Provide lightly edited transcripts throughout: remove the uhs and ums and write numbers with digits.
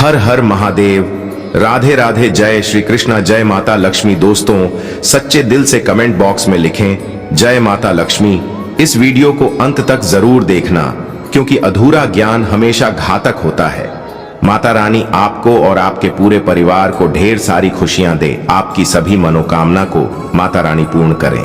हर हर महादेव, राधे राधे, जय श्री कृष्णा, जय माता लक्ष्मी। दोस्तों, सच्चे दिल से कमेंट बॉक्स में लिखें जय माता लक्ष्मी। इस वीडियो को अंत तक जरूर देखना, क्योंकि अधूरा ज्ञान हमेशा घातक होता है। माता रानी आपको और आपके पूरे परिवार को ढेर सारी खुशियां दे, आपकी सभी मनोकामना को माता रानी पूर्ण करें।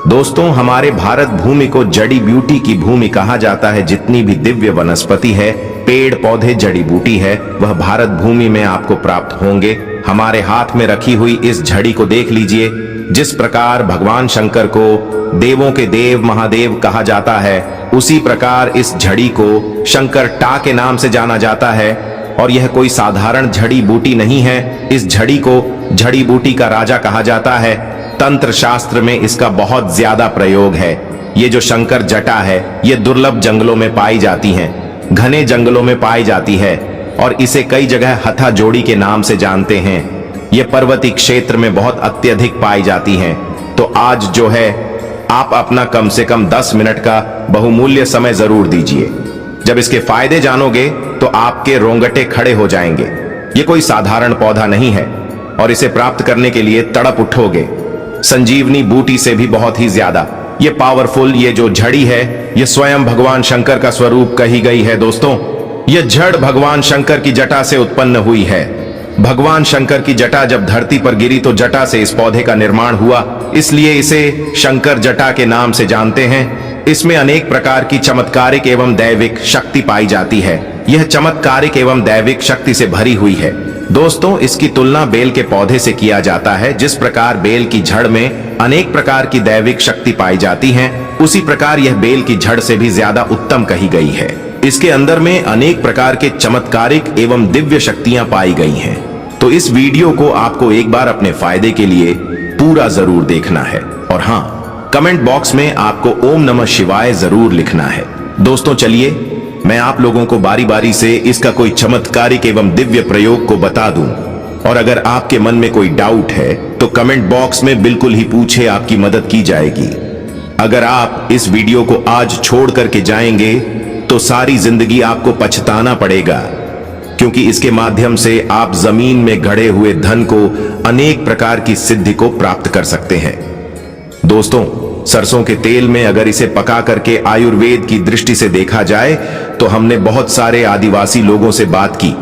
दोस्तों, हमारे भारत भूमि को जड़ी ब्यूटी की भूमि कहा जाता है। जितनी भी दिव्य वनस्पति है, पेड़ पौधे, जड़ी बूटी है, वह भारत भूमि में आपको प्राप्त होंगे। हमारे हाथ में रखी हुई इस झड़ी को देख लीजिए। जिस प्रकार भगवान शंकर को देवों के देव महादेव कहा जाता है, उसी प्रकार इस झड़ी को शंकर टा के नाम से जाना जाता है। और यह कोई साधारण जड़ी बूटी नहीं है। इस झड़ी को जड़ी बूटी का राजा कहा जाता है। तंत्र शास्त्र में इसका बहुत ज्यादा प्रयोग है। ये जो शंकर जटा है, ये दुर्लभ जंगलों में पाई जाती हैं, घने जंगलों में पाई जाती है, और इसे कई जगह हथा जोड़ी के नाम से जानते हैं। ये पर्वतीय क्षेत्र में बहुत अत्यधिक पाई जाती हैं। तो आज जो है, आप अपना कम से कम 10 मिनट का बहुमूल्य समय जरूर दीजिए। जब इसके फायदे जानोगे तो आपके रोंगटे खड़े हो जाएंगे। ये कोई साधारण पौधा नहीं है, और इसे प्राप्त करने के लिए तड़प उठोगे संजीवनी बूटी से भी बहुत ही ज्यादा। ये पावरफुल, ये जो झड़ी है, ये स्वयं भगवान शंकर का स्वरूप कही गई है। दोस्तों, ये जड़ भगवान शंकर की जटा से उत्पन्न हुई है। भगवान शंकर की जटा जब धरती पर गिरी तो जटा से इस पौधे का निर्माण हुआ, इसलिए इसे शंकर जटा के नाम से जानते हैं। इसमें अनेक प्रकार की चमत्कारिक एवं दैविक शक्ति पाई जाती है। यह चमत्कारिक एवं दैविक शक्ति से भरी हुई है। दोस्तों, इसकी तुलना बेल के पौधे से किया जाता है। जिस प्रकार बेल की जड़ में अनेक प्रकार की दैविक शक्ति पाई जाती है, उसी प्रकार यह बेल की जड़ से भी ज्यादा उत्तम कही गई है। इसके अंदर में अनेक प्रकार के चमत्कारिक एवं दिव्य शक्तियां पाई गई हैं। तो इस वीडियो को आपको एक बार अपने फायदे के लिए पूरा जरूर देखना है। और हाँ, कमेंट बॉक्स में आपको ओम नमः शिवाय जरूर लिखना है। दोस्तों, चलिए मैं आप लोगों को बारी बारी से इसका कोई चमत्कारिक एवं दिव्य प्रयोग को बता दूं। और अगर आपके मन में कोई डाउट है तो कमेंट बॉक्स में बिल्कुल ही पूछे, आपकी मदद की जाएगी। अगर आप इस वीडियो को आज छोड़ करके जाएंगे तो सारी जिंदगी आपको पछताना पड़ेगा, क्योंकि इसके माध्यम से आप जमीन में गड़े हुए धन को, अनेक प्रकार की सिद्धि को प्राप्त कर सकते हैं। दोस्तों, सरसों के तेल में अगर इसे पका करके आयुर्वेद की दृष्टि से देखा जाए तो हमने बहुत सारे आदिवासी लोगों से बात की।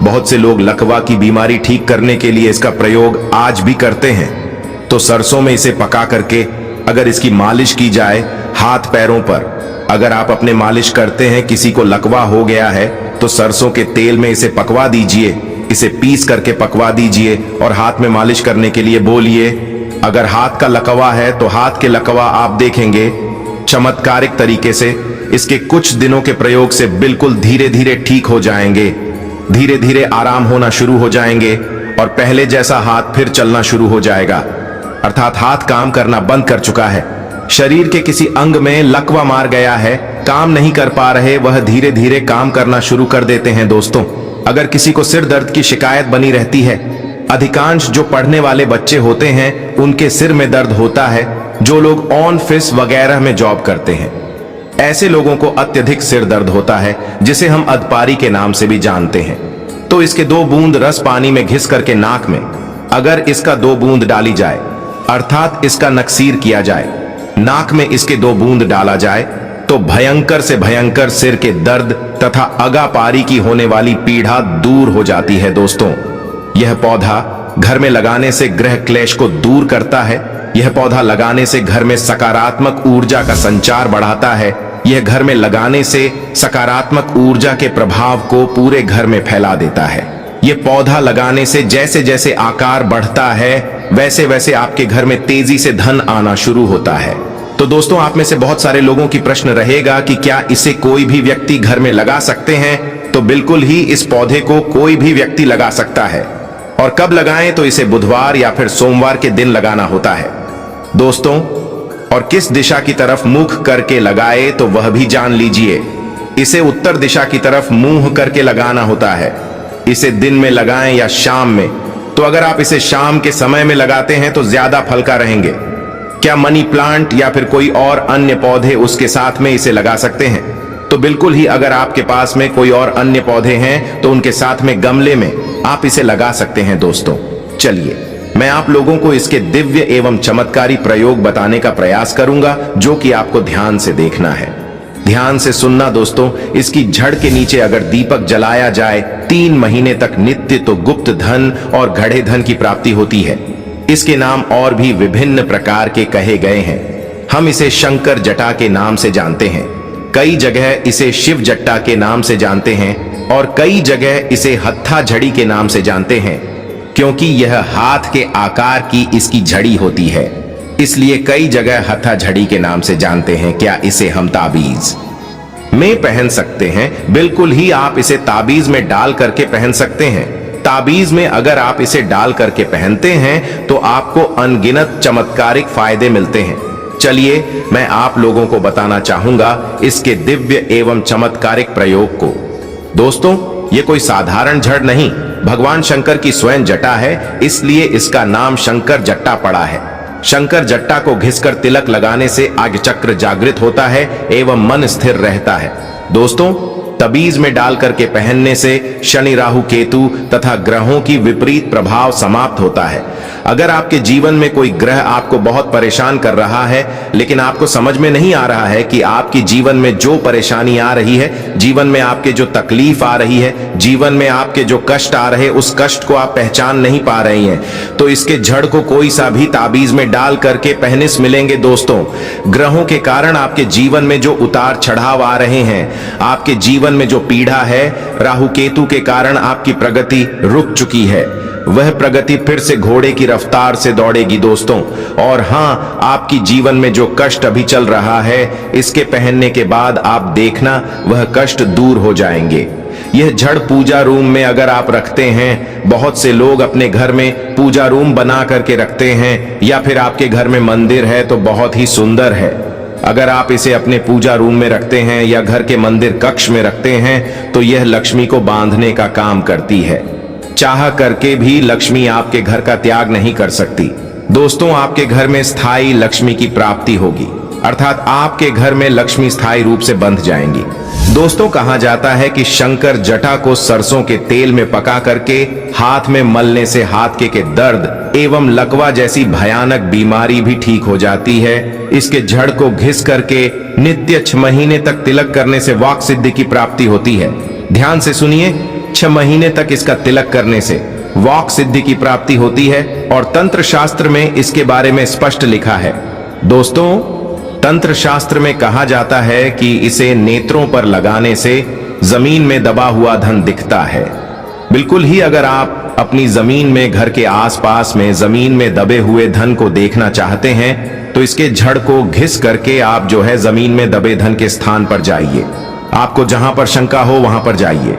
बहुत से लोग लकवा की बीमारी ठीक करने के लिए इसका प्रयोग आज भी करते हैं। तो सरसों में इसे पका करके अगर इसकी मालिश की जाए हाथ पैरों पर, अगर आप अपने मालिश करते हैं, किसी को लकवा हो गया है, तो सरसों के तेल में इसे पकवा दीजिए, इसे पीस करके पकवा दीजिए और हाथ में मालिश करने के लिए बोलिए। अगर हाथ का लकवा है तो हाथ के लकवा आप देखेंगे चमत्कारिक तरीके से इसके कुछ दिनों के प्रयोग से बिल्कुल धीरे धीरे ठीक हो जाएंगे, धीरे धीरे आराम होना शुरू हो जाएंगे, और पहले जैसा हाथ फिर चलना शुरू हो जाएगा। अर्थात हाथ काम करना बंद कर चुका है। शरीर के किसी अंग में लकवा मार गया है, काम नहीं कर पा रहे, वह धीरे धीरे काम करना शुरू कर देते हैं। दोस्तों, अगर किसी को सिर दर्द की शिकायत बनी रहती है, अधिकांश जो पढ़ने वाले बच्चे होते हैं उनके सिर में दर्द होता है। जो लोग ऑफिस वगैरह में जॉब करते हैं, ऐसे लोगों को अत्यधिक सिर दर्द होता है, जिसे हम अधपारी के नाम से भी जानते हैं। तो इसके 2 बूंद रस पानी में घिस करके नाक में अगर इसका 2 बूंद डाली जाए, अर्थात इसका नक्सीर किया जाए, नाक में इसके 2 बूंद डाला जाए, तो भयंकर से भयंकर सिर के दर्द तथा अगापारी की होने वाली पीड़ा दूर हो जाती है। दोस्तों, यह पौधा घर में लगाने से ग्रह क्लेश को दूर करता है। यह पौधा लगाने से घर में सकारात्मक ऊर्जा का संचार बढ़ाता है। यह घर में लगाने से सकारात्मक ऊर्जा के प्रभाव को पूरे घर में फैला देता है। यह पौधा लगाने से जैसे जैसे आकार बढ़ता है, वैसे वैसे आपके घर में तेजी से धन आना शुरू होता है। तो दोस्तों, आप में से बहुत सारे लोगों की प्रश्न रहेगा कि क्या इसे कोई भी व्यक्ति घर में लगा सकते हैं? तो बिल्कुल ही इस पौधे को कोई भी व्यक्ति लगा सकता है। और कब लगाएं? तो इसे बुधवार या फिर सोमवार के दिन लगाना होता है। दोस्तों, और किस दिशा की तरफ मुख करके लगाए तो वह भी जान लीजिए। इसे उत्तर दिशा की तरफ मुंह करके लगाना होता है। इसे दिन में लगाएं या शाम में। तो अगर आप इसे शाम के समय में लगाते हैं तो ज्यादा फल का रहेंगे। क्या मनी प्लांट या फिर कोई और अन्य पौधे उसके साथ में इसे लगा सकते हैं? तो बिल्कुल ही अगर आपके पास में कोई और अन्य पौधे हैं तो उनके साथ में गमले में आप इसे लगा सकते हैं दोस्तों। चलिए मैं आप लोगों को इसके दिव्य एवं चमत्कारी प्रयोग बताने का प्रयास करूंगा, जो कि आपको ध्यान से देखना है। ध्यान से सुनना दोस्तों। इसकी जड़ के नीचे अगर दीपक जलाया जाए 3 महीने तक नित्य तो गुप्त धन और घड़े धन की प्राप्ति होती है। इसके नाम और भी विभिन्न प्रकार के कहे गए हैं। हम इसे शंकर जटा के नाम से जानते हैं, कई जगह इसे शिव जट्टा के नाम से जानते हैं और कई जगह इसे हत्था झड़ी के नाम से जानते हैं, क्योंकि यह हाथ के आकार की इसकी झड़ी होती है, इसलिए कई जगह हत्था झड़ी के नाम से जानते हैं। क्या इसे हम ताबीज में पहन सकते हैं? बिल्कुल ही आप इसे ताबीज में डाल करके पहन सकते हैं। ताबीज में अगर आप इसे डाल करके पहनते हैं तो आपको अनगिनत चमत्कारिक फायदे मिलते हैं। चलिए मैं आप लोगों को बताना चाहूंगा इसके दिव्य एवं चमत्कारिक प्रयोग को। दोस्तों ये कोई साधारण जड़ नहीं, भगवान शंकर की स्वयं जटा है, इसलिए इसका नाम शंकर जट्टा पड़ा है। शंकर जट्टा को घिसकर तिलक लगाने से आज्ञ चक्र जागृत होता है एवं मन स्थिर रहता है। दोस्तों तबीज में डाल करके पहनने से शनि राहु केतु तथा ग्रहों की विपरीत प्रभाव समाप्त होता है। अगर आपके जीवन में कोई ग्रह आपको बहुत परेशान कर रहा है, लेकिन आपको समझ में नहीं आ रहा है कि आपकी जीवन में जो परेशानी आ रही है, जीवन में आपके जो तकलीफ आ रही है, जीवन में आपके जो कष्ट आ रहे, उस कष्ट को आप पहचान नहीं पा रही हैं, तो इसके जड़ को कोई सा भी ताबीज में डाल करके पहने से मिलेंगे। दोस्तों ग्रहों के कारण आपके जीवन में जो उतार चढ़ाव आ रहे हैं, आपके जीवन में जो पीड़ा है, राहु केतु के कारण आपकी प्रगति रुक चुकी है, वह प्रगति फिर से घोड़े की रफ्तार से दौड़ेगी दोस्तों। और हां, आपकी जीवन में जो कष्ट अभी चल रहा है, इसके पहनने के बाद आप देखना वह कष्ट दूर हो जाएंगे। यह जड़ पूजा रूम में अगर आप रखते हैं, बहुत से लोग अपने घर में पूजा रूम बना करके रखते हैं, या फिर आपके घर में मंदिर है तो बहुत ही सुंदर है। अगर आप इसे अपने पूजा रूम में रखते हैं या घर के मंदिर कक्ष में रखते हैं तो यह लक्ष्मी को बांधने का काम करती है। चाह करके भी लक्ष्मी आपके घर का त्याग नहीं कर सकती। दोस्तों आपके घर में स्थायी लक्ष्मी की प्राप्ति होगी, अर्थात आपके घर में लक्ष्मी स्थायी रूप से बंध जाएंगी। दोस्तों कहा जाता है कि शंकर जटा को सरसों के तेल में पका करके हाथ में मलने से हाथ के दर्द एवं लकवा जैसी भयानक बीमारी भी ठीक हो जाती है। इसके जड़ को घिस करके नित्य 6 महीने तक तिलक करने से वाक सिद्धि की प्राप्ति होती है। ध्यान से सुनिए, 6 महीने तक इसका तिलक करने से वाक सिद्धि की प्राप्ति होती है और तंत्र शास्त्र में इसके बारे में स्पष्ट लिखा है। दोस्तों तंत्र शास्त्र में कहा जाता है कि इसे नेत्रों पर लगाने से जमीन में दबा हुआ धन दिखता है। बिल्कुल ही अगर आप अपनी जमीन में, घर के आसपास में जमीन में दबे हुए धन को देखना चाहते हैं तो इसके जड़ को घिस करके आप जो है जमीन में दबे धन के स्थान पर जाइए। आपको जहां पर शंका हो वहां पर जाइए,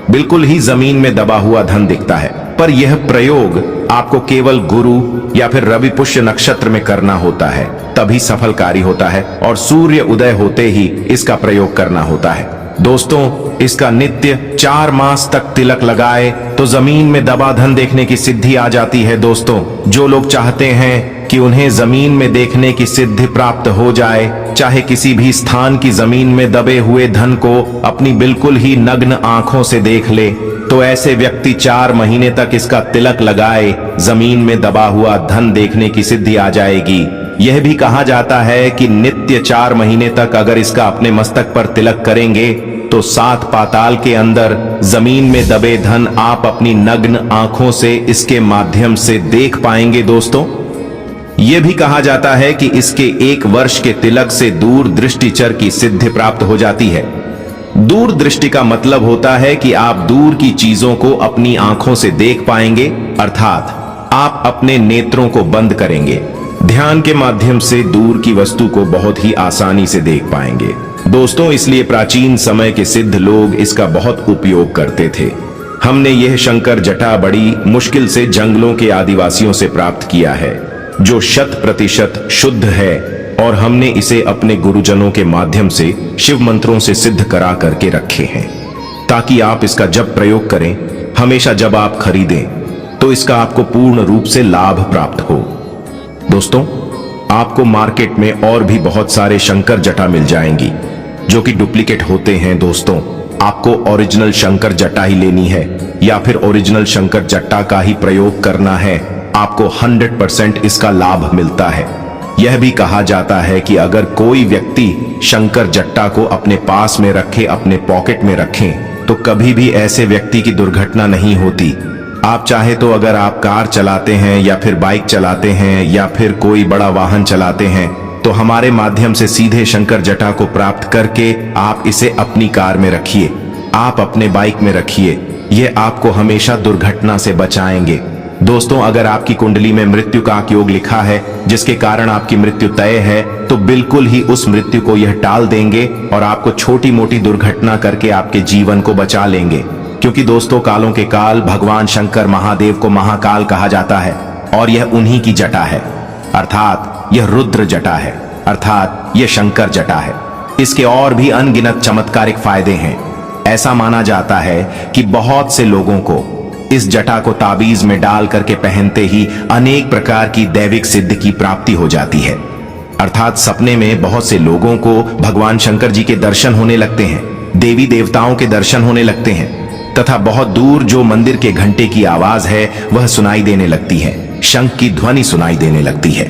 बिल्कुल ही जमीन में दबा हुआ धन दिखता है। पर यह प्रयोग आपको केवल गुरु या फिर रवि पुष्य नक्षत्र में करना होता है, तभी सफलकारी होता है, और सूर्य उदय होते ही इसका प्रयोग करना होता है। दोस्तों इसका नित्य 4 मास तक तिलक लगाए तो जमीन में दबा धन देखने की सिद्धि आ जाती है। दोस्तों जो लोग चाहते हैं कि उन्हें जमीन में देखने की सिद्धि प्राप्त हो जाए, चाहे किसी भी स्थान की जमीन में दबे हुए धन को अपनी बिल्कुल ही नग्न आंखों से देख ले, तो ऐसे व्यक्ति 4 महीने तक इसका तिलक लगाए, जमीन में दबा हुआ धन देखने की सिद्धि आ जाएगी। यह भी कहा जाता है कि नित्य 4 महीने तक अगर इसका अपने मस्तक पर तिलक करेंगे तो 7 पाताल के अंदर जमीन में दबे धन आप अपनी नग्न आंखों से इसके माध्यम से देख पाएंगे। दोस्तों यह भी कहा जाता है कि इसके 1 वर्ष के तिलक से दूर दृष्टिचर की सिद्धि प्राप्त हो जाती है। दूर दृष्टि का मतलब होता है कि आप दूर की चीजों को अपनी आंखों से देख पाएंगे, अर्थात आप अपने नेत्रों को बंद करेंगे, ध्यान के माध्यम से दूर की वस्तु को बहुत ही आसानी से देख पाएंगे। दोस्तों इसलिए प्राचीन समय के सिद्ध लोग इसका बहुत उपयोग करते थे। हमने यह शंकर जटा बड़ी मुश्किल से जंगलों के आदिवासियों से प्राप्त किया है, जो 100% शुद्ध है, और हमने इसे अपने गुरुजनों के माध्यम से शिव मंत्रों से सिद्ध करा करके रखे हैं, ताकि आप इसका जब प्रयोग करें, हमेशा जब आप खरीदें तो इसका आपको पूर्ण रूप से लाभ प्राप्त हो। दोस्तों आपको मार्केट में और भी बहुत सारे शंकर जटा मिल जाएंगी, जो कि डुप्लीकेट होते हैं। दोस्तों, आपको ओरिजिनल शंकर जटा ही लेनी है या फिर ओरिजिनल शंकर जटा का ही प्रयोग करना है, आपको 100% इसका लाभ मिलता है। यह भी कहा जाता है कि अगर कोई व्यक्ति शंकर जट्टा को अपने पास में रखे, अपने पॉकेट में रखें, तो कभी भी ऐसे व्यक्ति की दुर्घटना नहीं होती। आप चाहे तो अगर आप कार चलाते हैं या फिर बाइक चलाते हैं या फिर कोई बड़ा वाहन चलाते हैं, तो हमारे माध्यम से सीधे शंकर जटा को प्राप्त करके आप इसे अपनी कार में रखिए, आप अपने बाइक में रखिए। ये आपको हमेशा दुर्घटना से बचाएंगे। दोस्तों, अगर आपकी कुंडली में मृत्यु का योग लिखा है जिसके कारण आपकी मृत्यु तय है, तो बिल्कुल ही उस मृत्यु को यह टाल देंगे और आपको छोटी मोटी दुर्घटना करके आपके जीवन को बचा लेंगे। क्योंकि दोस्तों, कालों के काल भगवान शंकर महादेव को महाकाल कहा जाता है और यह उन्हीं की जटा है, अर्थात यह रुद्र जटा है, अर्थात यह शंकर जटा है। इसके और भी अनगिनत चमत्कारिक फायदे हैं। ऐसा माना जाता है कि बहुत से लोगों को इस जटा को ताबीज में डाल करके पहनते ही अनेक प्रकार की दैविक सिद्धि की प्राप्ति हो जाती है। अर्थात सपने में बहुत से लोगों को भगवान शंकर जी के दर्शन होने लगते हैं, देवी देवताओं के दर्शन होने लगते हैं तथा बहुत दूर जो मंदिर के घंटे की आवाज है वह सुनाई देने लगती है, शंख की ध्वनि सुनाई देने लगती है।